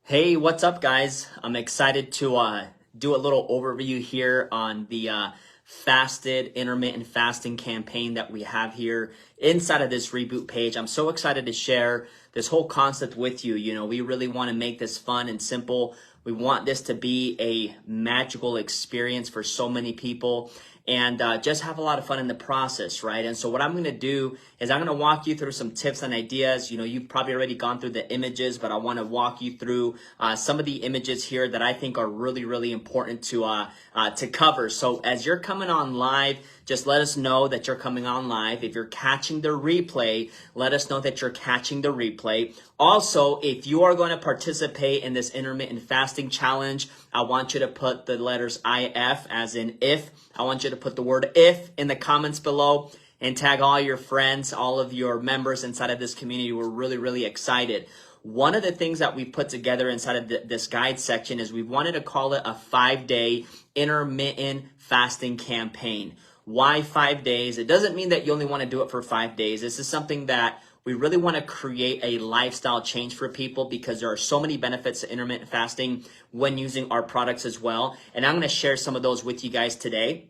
Hey, what's up, guys? I'm excited to do a little overview here on the fasted intermittent fasting campaign that we have here inside of this reboot page. I'm so excited to share this whole concept with you. You know, we really want to make this fun and simple. We want this to be a magical experience for so many people and just have a lot of fun in the process, right? And so what I'm going to do is I'm going to walk you through some tips and ideas. You know, you've probably already gone through the images, but I want to walk you through some of the images here that I think are really, really important to cover. So as you're coming on live, just let us know that you're coming on live. If you're catching the replay, let us know that you're catching the replay. Also, if you are going to participate in this intermittent fasting challenge, I want you to put the letters IF as in if. I want you to put the word if in the comments below and tag all your friends, all of your members inside of this community. We're really, really excited. One of the things that we put together inside of this guide section is we wanted to call it a 5-day intermittent fasting campaign. Why 5 days? It doesn't mean that you only want to do it for 5 days. This is something that we really want to create a lifestyle change for people because there are so many benefits to intermittent fasting when using our products as well. And I'm going to share some of those with you guys today.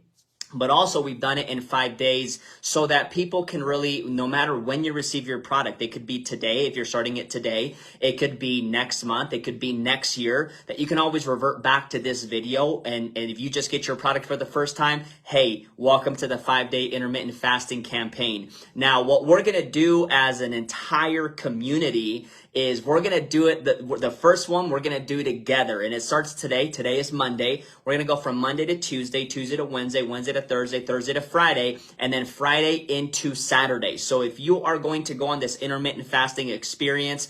But also we've done it in 5 days so that people can really, no matter when you receive your product, it could be today if you're starting it today, it could be next month, it could be next year, that you can always revert back to this video. And if you just get your product for the first time, hey, welcome to the 5-day intermittent fasting campaign. Now, what we're going to do as an entire community is we're going to do it, the first one we're going to do together, and it starts today. Today is Monday. We're going to go from Monday to Tuesday, Tuesday to Wednesday, Wednesday to Thursday, Thursday to Friday, and then Friday into Saturday. So if you are going to go on this intermittent fasting experience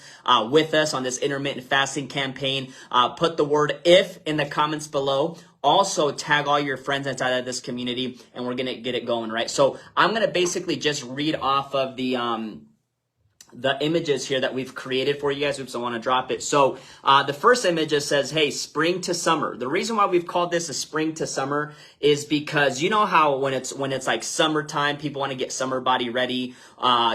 with us on this intermittent fasting campaign, put the word if in the comments below. Also tag all your friends inside of this community and we're going to get it going, right? So I'm going to basically just read off of the images here that we've created for you guys. Oops, I want to drop it. So the first image just says, hey, spring to summer. The reason why we've called this a spring to summer is because you know how when it's like summertime, people want to get summer body ready,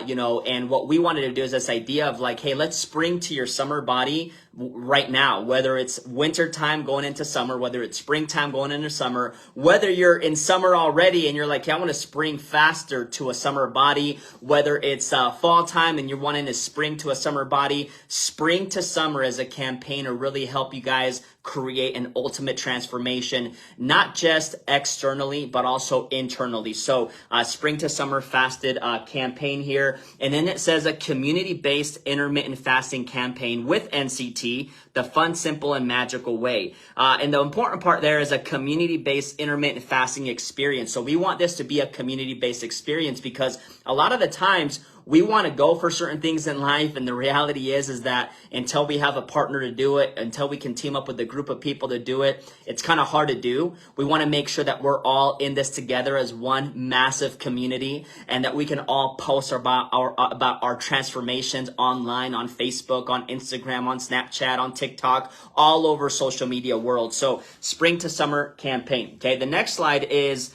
you know, and what we wanted to do is this idea of like, hey, let's spring to your summer body right now, whether it's winter time going into summer, whether it's springtime going into summer, whether you're in summer already and you're like, hey, I want to spring faster to a summer body, whether it's fall time and you're wanting to spring to a summer body. Spring to summer is a campaign to really help you guys create an ultimate transformation, not just externally, but also internally. So spring to summer fasted campaign here. And then it says a community-based intermittent fasting campaign with NCT, the fun, simple, and magical way. And the important part there is a community-based intermittent fasting experience. So we want this to be a community-based experience because a lot of the times we want to go for certain things in life, and the reality is that until we have a partner to do it, until we can team up with a group of people to do it, it's kind of hard to do. We want to make sure that we're all in this together as one massive community, and that we can all post about our transformations online, on Facebook, on Instagram, on Snapchat, on TikTok, all over social media world. So spring to summer campaign. Okay, the next slide is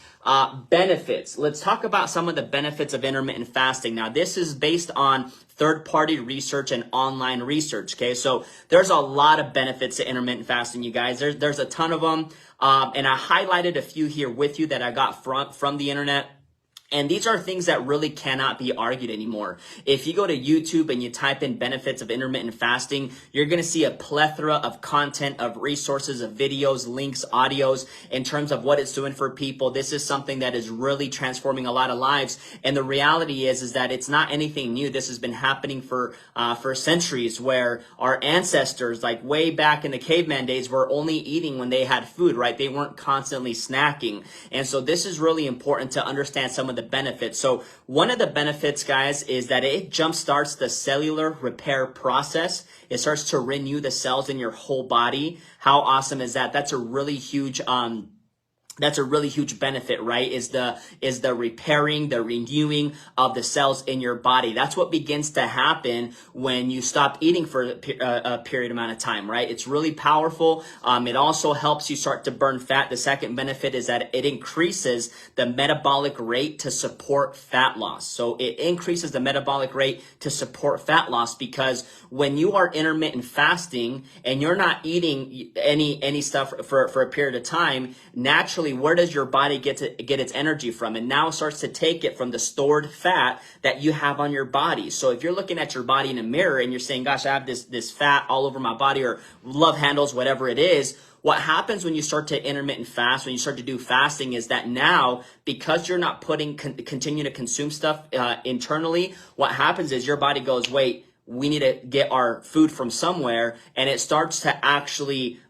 benefits. Let's talk about some of the benefits of intermittent fasting. Now, this is based on third-party research and online research, okay? So there's a lot of benefits to intermittent fasting, you guys. There's a ton of them, and I highlighted a few here with you that I got from the internet. And these are things that really cannot be argued anymore. If you go to YouTube and you type in benefits of intermittent fasting, you're going to see a plethora of content, of resources, of videos, links, audios in terms of what it's doing for people. This is something that is really transforming a lot of lives. And the reality is that it's not anything new. This has been happening for centuries, where our ancestors, like way back in the caveman days, were only eating when they had food, right? They weren't constantly snacking. And so this is really important to understand some of the benefits. So one of the benefits, guys, is that it jumpstarts the cellular repair process. It starts to renew the cells in your whole body. How awesome is that? That's a really huge That's a really huge benefit, right? Is the repairing, the renewing of the cells in your body. That's what begins to happen when you stop eating for a period amount of time, right? It's really powerful. It also helps you start to burn fat. The second benefit is that it increases the metabolic rate to support fat loss. So it increases the metabolic rate to support fat loss, because when you are intermittent fasting and you're not eating any stuff for a period of time, naturally, where does your body get its energy from? It now starts to take it from the stored fat that you have on your body. So if you're looking at your body in a mirror and you're saying, gosh, I have this fat all over my body, or love handles, whatever it is, what happens when you start to intermittent fast, when you start to do fasting, is that now, because you're not continue to consume stuff internally, what happens is your body goes, wait, we need to get our food from somewhere, and it starts to actually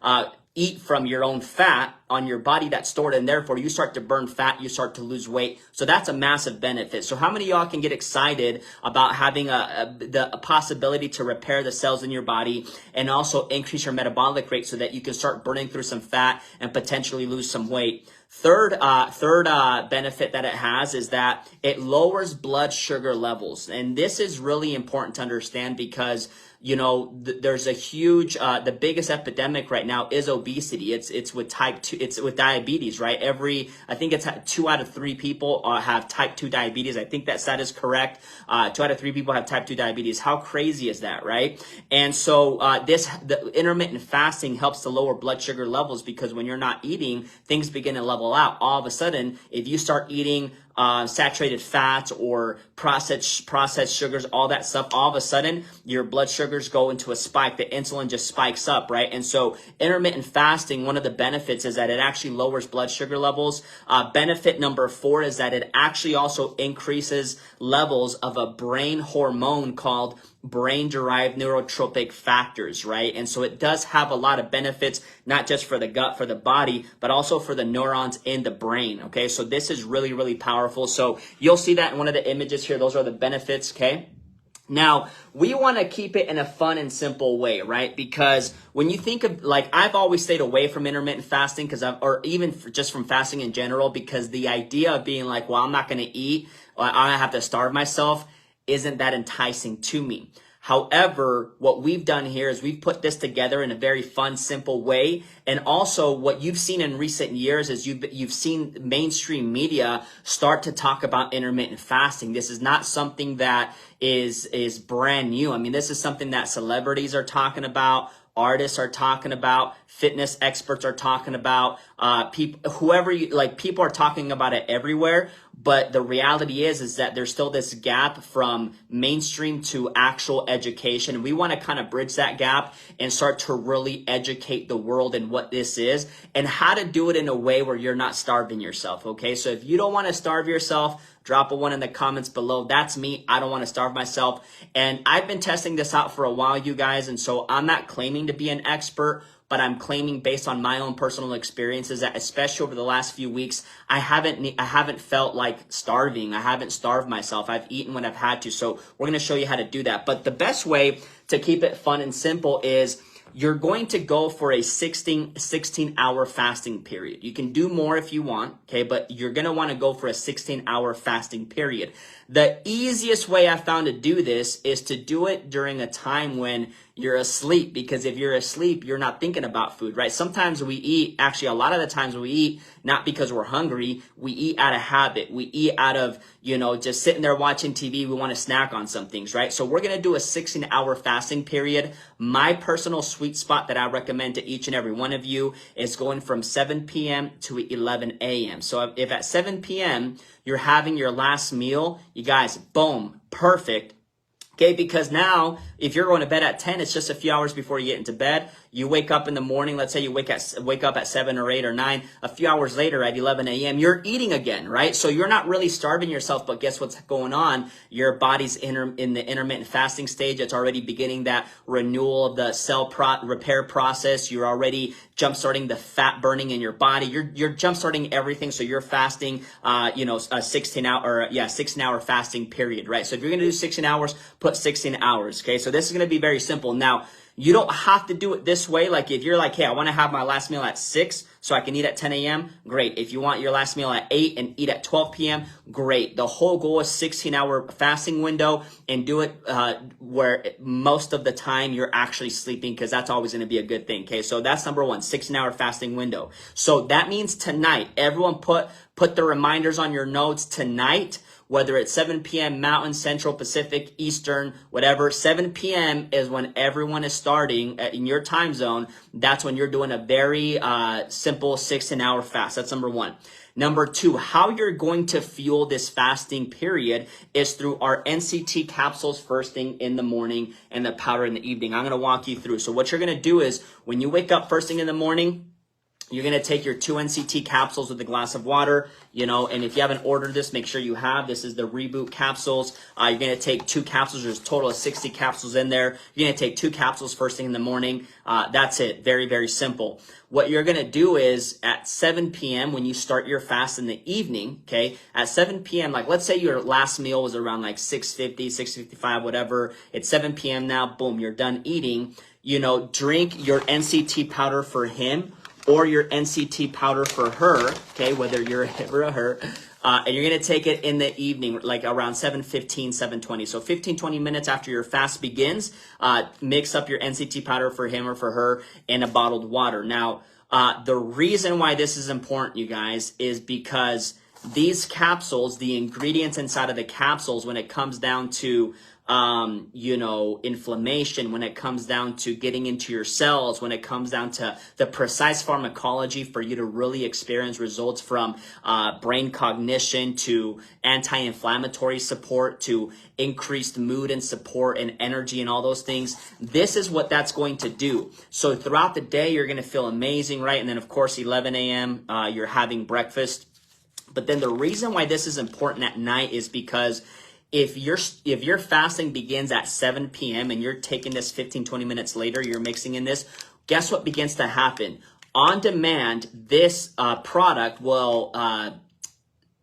eat from your own fat on your body that's stored, and therefore you start to burn fat, you start to lose weight. So that's a massive benefit. So how many of y'all can get excited about having a possibility to repair the cells in your body and also increase your metabolic rate so that you can start burning through some fat and potentially lose some weight? Third benefit that it has is that it lowers blood sugar levels. And this is really important to understand, because there's a huge, the biggest epidemic right now is obesity. It's with type 2, it's with diabetes, right? I think it's 2 out of 3 people have type 2 diabetes. I think that stat is correct. 2 out of 3 people have type 2 diabetes. How crazy is that, right? And so the intermittent fasting helps to lower blood sugar levels, because when you're not eating, things begin to level out. All of a sudden, if you start eating saturated fats or processed sugars, all that stuff, all of a sudden your blood sugars go into a spike. The insulin just spikes up, right? And so intermittent fasting, one of the benefits is that it actually lowers blood sugar levels. Benefit number 4 is that it actually also increases levels of a brain hormone called brain-derived neurotropic factors, right? And so it does have a lot of benefits, not just for the gut, for the body, but also for the neurons in the brain, okay? So this is really, really powerful. So you'll see that in one of the images here. Those are the benefits, okay? Now, we want to keep it in a fun and simple way, right? Because when you think of, like, I've always stayed away from intermittent fasting, or even just from fasting in general, because the idea of being like, well, I'm not going to eat, I have to starve myself, isn't that enticing to me. However, what we've done here is we've put this together in a very fun, simple way. And also what you've seen in recent years is you've seen mainstream media start to talk about intermittent fasting. This is not something that is brand new. I mean, this is something that celebrities are talking about, artists are talking about, fitness experts are talking about, people are talking about it everywhere. But the reality is that there's still this gap from mainstream to actual education. And we want to kind of bridge that gap and start to really educate the world in what this is and how to do it in a way where you're not starving yourself. Okay. So if you don't want to starve yourself, drop a 1 in the comments below. That's me. I don't want to starve myself. And I've been testing this out for a while, you guys. And so I'm not claiming to be an expert, but I'm claiming based on my own personal experiences that especially over the last few weeks, I haven't felt like starving. I haven't starved myself. I've eaten when I've had to. So we're going to show you how to do that. But the best way to keep it fun and simple is you're going to go for a 16-hour fasting period. You can do more if you want, okay? But you're going to want to go for a 16-hour fasting period. The easiest way I found to do this is to do it during a time when you're asleep, because if you're asleep, you're not thinking about food, right? Sometimes we eat, actually a lot of the times we eat not because we're hungry, we eat out of habit. We eat out of, just sitting there watching TV, we want to snack on some things, right? So we're going to do a 16-hour fasting period. My personal sweet spot that I recommend to each and every one of you is going from 7 p.m. to 11 a.m. So if at 7 p.m. you're having your last meal, you guys, boom, perfect. Okay, because now if you're going to bed at 10, it's just a few hours before you get into bed. You wake up in the morning, let's say you wake up at 7 or 8 or 9, a few hours later at 11 a.m., you're eating again, right? So you're not really starving yourself, but guess what's going on? Your body's in the intermittent fasting stage. It's already beginning that renewal of the cell repair process. You're already jump-starting the fat burning in your body. You're jump-starting everything, so you're fasting, a 16-hour fasting period, right? So if you're going to do 16 hours, put 16 hours, okay? So So this is going to be very simple. Now, you don't have to do it this way. Like if you're like, hey, I want to have my last meal at 6 so I can eat at 10 a.m., great. If you want your last meal at 8 and eat at 12 p.m., great. The whole goal is 16-hour fasting window, and do it where most of the time you're actually sleeping, because that's always going to be a good thing. Okay, so that's number one, 16-hour fasting window. So that means tonight, everyone put the reminders on your notes tonight. Whether it's 7 p.m. Mountain, Central, Pacific, Eastern, whatever, 7 p.m. is when everyone is starting in your time zone. That's when you're doing a very simple 16-hour fast. That's number one. Number two, how you're going to fuel this fasting period is through our NCT capsules first thing in the morning and the powder in the evening. I'm going to walk you through. So what you're going to do is when you wake up first thing in the morning, you're going to take your 2 NCT capsules with a glass of water, and if you haven't ordered this, make sure you have. This is the Reboot capsules. You're going to take 2 capsules. There's a total of 60 capsules in there. You're going to take 2 capsules first thing in the morning. That's it. Very, very simple. What you're going to do is at 7 p.m. when you start your fast in the evening, okay, at 7 p.m., like let's say your last meal was around like 6:50, 6:55, whatever. It's 7 p.m. now. Boom, you're done eating. Drink your NCT powder for him or your NCT powder for her, okay, whether you're a him or a her, and you're going to take it in the evening, like around 7:15, 7:20. So 15, 20 minutes after your fast begins, mix up your NCT powder for him or for her in a bottled water. Now, the reason why this is important, you guys, is because these capsules, the ingredients inside of the capsules, when it comes down to inflammation, when it comes down to getting into your cells, when it comes down to the precise pharmacology for you to really experience results from brain cognition to anti-inflammatory support to increased mood and support and energy and all those things, this is what that's going to do. So throughout the day, you're going to feel amazing, right? And then of course, 11 a.m., you're having breakfast. But then the reason why this is important at night is because if your fasting begins at 7 p.m. and you're taking this 15, 20 minutes later, you're mixing in this, guess what begins to happen? On demand, this product will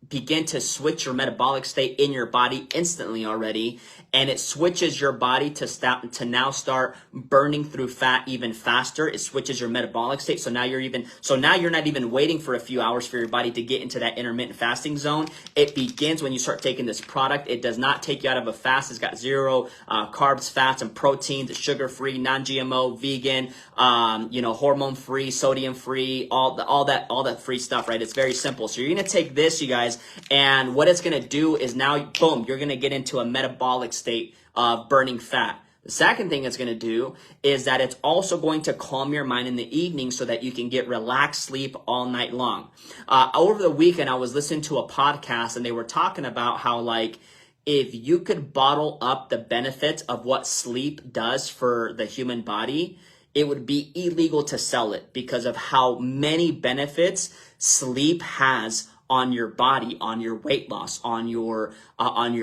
begin to switch your metabolic state in your body instantly already, and it switches your body to now start burning through fat even faster. It switches your metabolic state, so now you're not even waiting for a few hours for your body to get into that intermittent fasting zone. It begins when you start taking this product. It does not take you out of a fast. It's got zero carbs, fats, and proteins. It's sugar-free, non-GMO, vegan, hormone-free, sodium-free, all that free stuff, right? It's very simple. So you're gonna take this, you guys, and what it's going to do is now, boom, you're going to get into a metabolic state of burning fat. The second thing it's going to do is that it's also going to calm your mind in the evening so that you can get relaxed sleep all night long. Over the weekend, I was listening to a podcast and they were talking about how, like, if you could bottle up the benefits of what sleep does for the human body, it would be illegal to sell it because of how many benefits sleep has on your body, on your weight loss, on your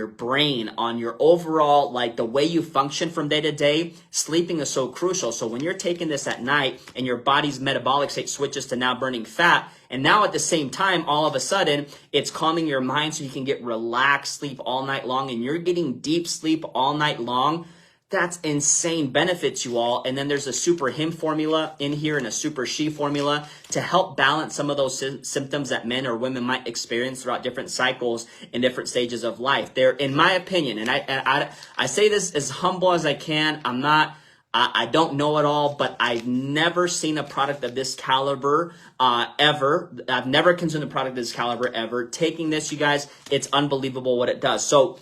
brain, on your overall, like the way you function from day to day. Sleeping is so crucial. So when you're taking this at night and your body's metabolic state switches to now burning fat, and now at the same time, all of a sudden, it's calming your mind so you can get relaxed sleep all night long, and you're getting deep sleep all night long. That's insane benefits, you all. And then there's a super him formula in here and a super she formula to help balance some of those symptoms that men or women might experience throughout different cycles and different stages of life. They're, in my opinion, and I say this as humble as I can. I don't know it all, but I've never seen a product of this caliber ever. I've never consumed a product of this caliber ever. Taking this, you guys, it's unbelievable what it does. So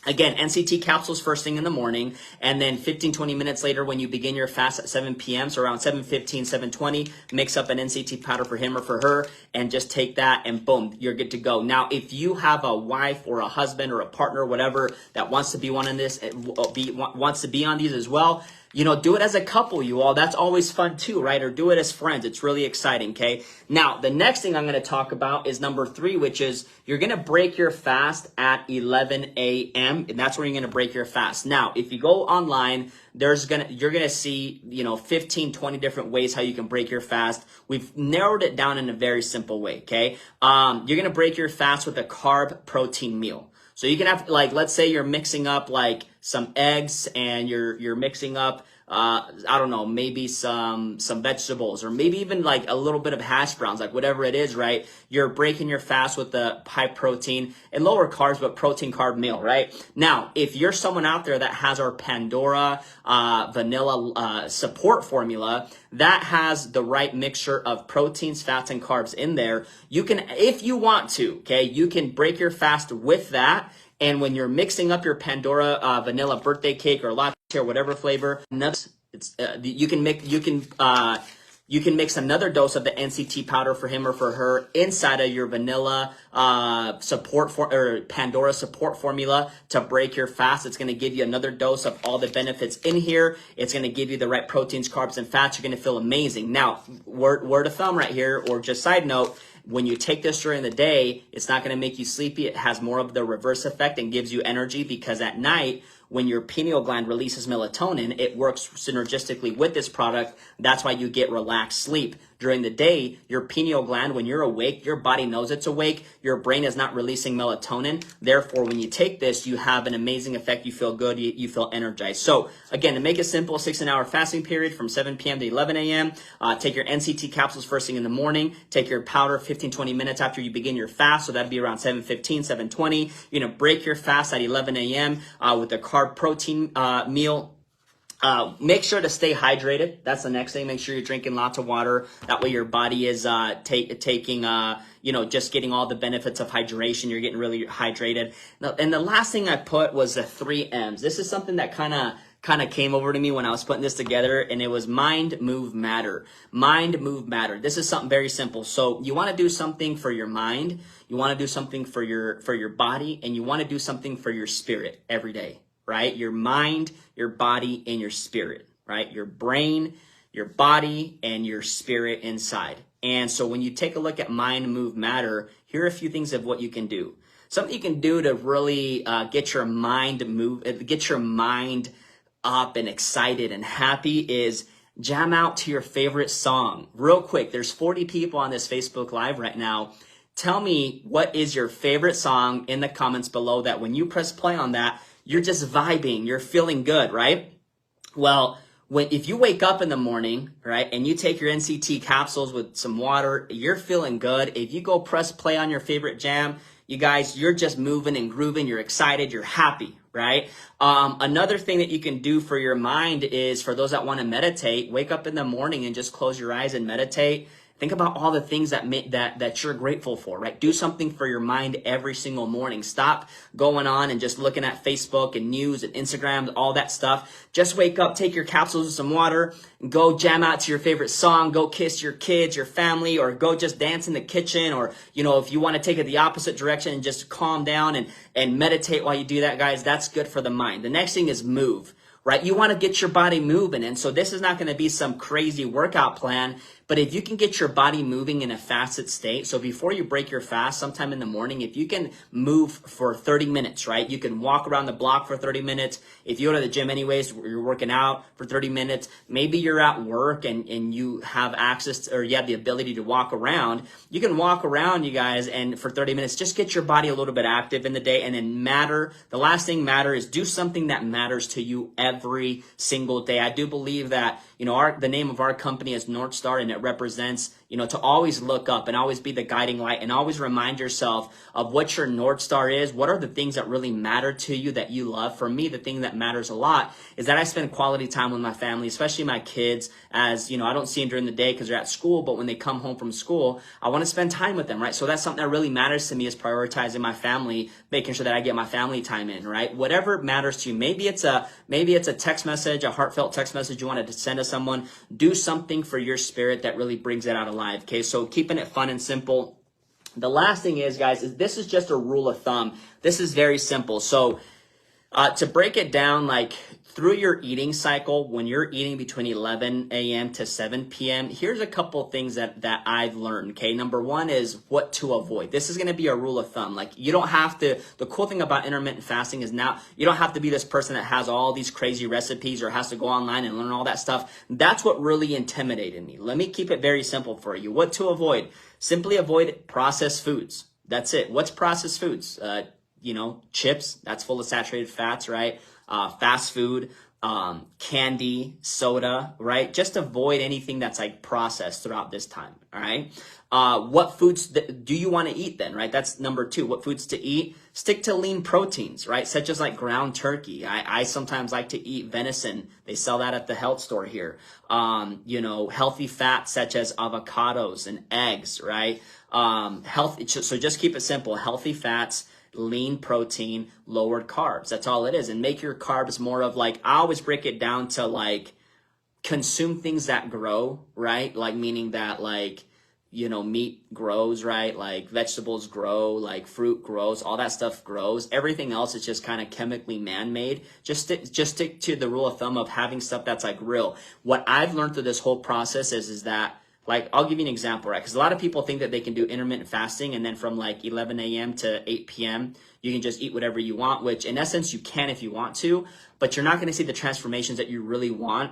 again, NCT capsules first thing in the morning, and then 15, 20 minutes later when you begin your fast at 7 p.m., so around 7:15, 7:20, mix up an NCT powder for him or for her, and just take that, and boom, you're good to go. Now, if you have a wife or a husband or a partner, whatever, that wants to be wants to be on these as well, do it as a couple, you all. That's always fun too, right? Or do it as friends. It's really exciting, okay? Now, the next thing I'm going to talk about is number 3, which is you're going to break your fast at 11 a.m., and that's where you're going to break your fast. Now, if you go online, you're going to see, 15, 20 different ways how you can break your fast. We've narrowed it down in a very simple way, okay? You're going to break your fast with a carb protein meal. So you can have, like, let's say you're mixing up like some eggs and you're mixing up, I don't know, maybe some vegetables, or maybe even like a little bit of hash browns, like whatever it is, right? You're breaking your fast with the high protein and lower carbs, but protein carb meal, right? Now, if you're someone out there that has our Pandora vanilla support formula that has the right mixture of proteins, fats, and carbs in there, you can, if you want to, okay, you can break your fast with that. And when you're mixing up your Pandora vanilla birthday cake or latte or whatever flavor, you can mix another dose of the NCT powder for him or for her inside of your vanilla Pandora support formula to break your fast. It's going to give you another dose of all the benefits in here. It's going to give you the right proteins, carbs, and fats. You're going to feel amazing. Now, word of thumb right here, or just side note, when you take this during the day, it's not going to make you sleepy. It has more of the reverse effect and gives you energy, because at night, when your pineal gland releases melatonin, it works synergistically with this product. That's why you get relaxed sleep. During the day, your pineal gland, when you're awake, your body knows it's awake. Your brain is not releasing melatonin. Therefore, when you take this, you have an amazing effect. You feel good. You feel energized. So again, to make it simple, 16-hour fasting period from 7 p.m. to 11 a.m. Take your NCT capsules first thing in the morning. Take your powder 15-20 minutes after you begin your fast. So that'd be around 7:15, 7:20. You're going to break your fast at 11 a.m. With a carb protein meal. Make sure to stay hydrated. That's the next thing. Make sure you're drinking lots of water. That way your body is taking, just getting all the benefits of hydration. You're getting really hydrated. And the last thing I put was the 3 M's. This is something that kind of came over to me when I was putting this together, and it was mind, move, matter. Mind, move, matter. This is something very simple. So you want to do something for your mind, you want to do something for your body, and you want to do something for your spirit every day. Right? Your mind, your body, and your spirit, right? Your brain, your body, and your spirit inside. And so when you take a look at mind, move, matter, here are a few things of what you can do. Something you can do to really get your mind up and excited and happy is jam out to your favorite song. Real quick, there's 40 people on this Facebook Live right now. Tell me, what is your favorite song in the comments below, that when you press play on that, you're just vibing, you're feeling good, right? Well, if you wake up in the morning, right, and you take your NCT capsules with some water, you're feeling good. If you go press play on your favorite jam, you guys, you're just moving and grooving, you're excited, you're happy, right? Another thing that you can do for your mind is, for those that want to meditate, wake up in the morning and just close your eyes and meditate. Think about all the things that you're grateful for, right? Do something for your mind every single morning. Stop going on and just looking at Facebook and news and Instagram, all that stuff. Just wake up, take your capsules with some water, and go jam out to your favorite song. Go kiss your kids, your family, or go just dance in the kitchen. Or, if you want to take it the opposite direction and just calm down and meditate while you do that, guys, that's good for the mind. The next thing is move. Right? You want to get your body moving. And so this is not going to be some crazy workout plan, but if you can get your body moving in a fasted state, so before you break your fast sometime in the morning, if you can move for 30 minutes, right? You can walk around the block for 30 minutes. If you go to the gym anyways, you're working out for 30 minutes. Maybe you're at work and you have access to, or you have the ability to walk around. You can walk around, you guys, and for 30 minutes, just get your body a little bit active in the day. And then the last thing is do something that matters to you every single day. I do believe that, the name of our company is NortheStar, and it represents, to always look up and always be the guiding light, and always remind yourself of what your North Star is. What are the things that really matter to you that you love? For me, the thing that matters a lot is that I spend quality time with my family, especially my kids. As I don't see them during the day because they're at school, but when they come home from school, I want to spend time with them, right? So that's something that really matters to me, is prioritizing my family, making sure that I get my family time in, right? Whatever matters to you. Maybe it's a text message, a heartfelt text message you wanted to send to someone. Do something for your spirit that really brings it out alive. Okay, so keeping it fun and simple. The last thing is, guys, this is just a rule of thumb. This is very simple. So to break it down, like through your eating cycle, when you're eating between 11 a.m. to 7 p.m., here's a couple things that I've learned, okay? Number one is what to avoid. This is going to be a rule of thumb. Like, you don't have to, the cool thing about intermittent fasting is now you don't have to be this person that has all these crazy recipes or has to go online and learn all that stuff. That's what really intimidated me. Let me keep it very simple for you. What to avoid? Simply avoid processed foods. That's it. What's processed foods? chips, that's full of saturated fats, right? Fast food, candy, soda, right? Just avoid anything that's like processed throughout this time, all right? What foods do you want to eat then, right? That's number 2. What foods to eat? Stick to lean proteins, right? Such as like ground turkey. I sometimes like to eat venison. They sell that at the health store here. Healthy fats such as avocados and eggs, right? So just keep it simple. Healthy fats, lean protein, lowered carbs. That's all it is. And make your carbs more of like, I always break it down to like consume things that grow, right? Like meaning that like, meat grows, right? Like vegetables grow, like fruit grows, all that stuff grows. Everything else is just kind of chemically man-made. Just stick to the rule of thumb of having stuff that's like real. What I've learned through this whole process is that, like, I'll give you an example, right? Because a lot of people think that they can do intermittent fasting and then from like 11 a.m. to 8 p.m., you can just eat whatever you want, which in essence you can if you want to, but you're not going to see the transformations that you really want.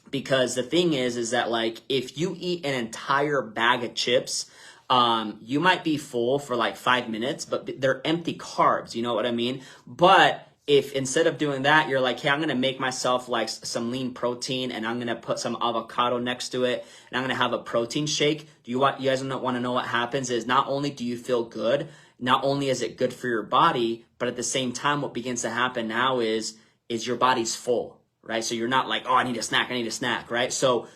Because the thing is that like if you eat an entire bag of chips, you might be full for like 5 minutes, but they're empty carbs, you know what I mean? But if instead of doing that, you're like, hey, I'm going to make myself like some lean protein and I'm going to put some avocado next to it and I'm going to have a protein shake. You guys want to know what happens is not only do you feel good, not only is it good for your body, but at the same time, what begins to happen now is your body's full. Right? So you're not like, oh, I need a snack, right? So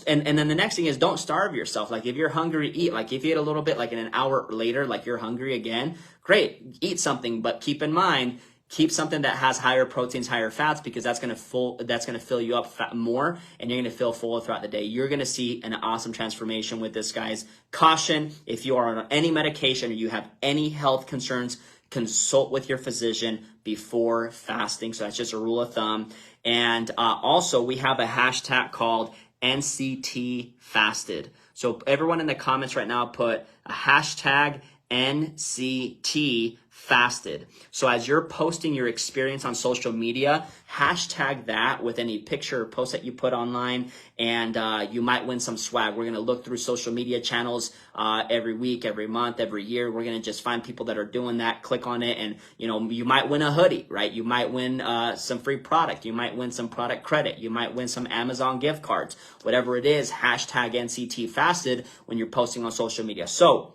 and then the next thing is don't starve yourself. Like if you're hungry, eat. Like if you eat a little bit, like in an hour later, like you're hungry again, great, eat something. But keep in mind, keep something that has higher proteins, higher fats, because that's gonna fill you up more, and you're gonna feel full throughout the day. You're gonna see an awesome transformation with this, guys. Caution, if you are on any medication or you have any health concerns, consult with your physician before fasting. So that's just a rule of thumb. And also, we have a hashtag called NCT Fasted. So everyone in the comments right now put a hashtag NCT Fasted. So as you're posting your experience on social media, hashtag that with any picture or post that you put online, and you might win some swag. We're going to look through social media channels every week, every month, every year. We're going to just find people that are doing that, click on it, and you might win a hoodie, right? You might win some free product. You might win some product credit. You might win some Amazon gift cards. Whatever it is, hashtag NCT Fasted when you're posting on social media. So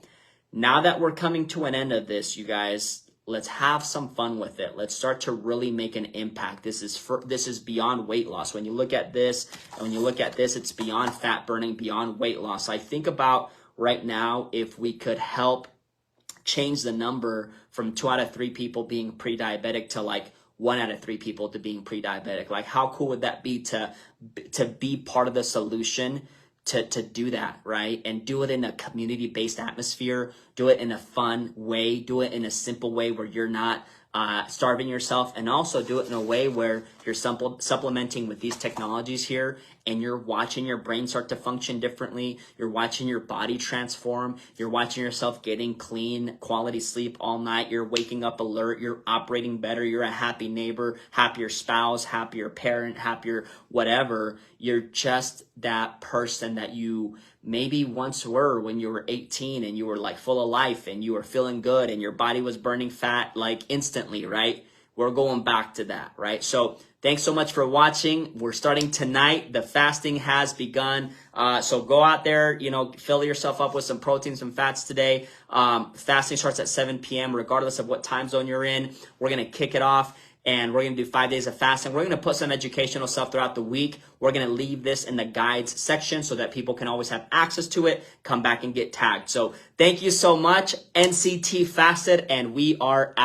now that we're coming to an end of this, you guys, let's have some fun with it. Let's start to really make an impact. This is beyond weight loss. When you look at this, and when you look at this, it's beyond fat burning, beyond weight loss. I think about right now, if we could help change the number from 2 out of 3 people being pre-diabetic to like 1 out of 3 people to being pre-diabetic. Like how cool would that be to be part of the solution? To do that, right? And do it in a community-based atmosphere, do it in a fun way, do it in a simple way where you're not starving yourself, and also do it in a way where you're supplementing with these technologies here, and you're watching your brain start to function differently, you're watching your body transform, you're watching yourself getting clean, quality sleep all night, you're waking up alert, you're operating better, you're a happy neighbor, happier spouse, happier parent, happier whatever. You're just that person that you maybe once were when you were 18 and you were like full of life and you were feeling good and your body was burning fat like instantly, right? We're going back to that, right? So thanks so much for watching. We're starting tonight. The fasting has begun. So go out there, fill yourself up with some proteins, some fats today. Fasting starts at 7 p.m. regardless of what time zone you're in. We're going to kick it off. And we're going to do 5 days of fasting. We're going to put some educational stuff throughout the week. We're going to leave this in the guides section so that people can always have access to it, come back and get tagged. So thank you so much. NCT Fasted, and we are out.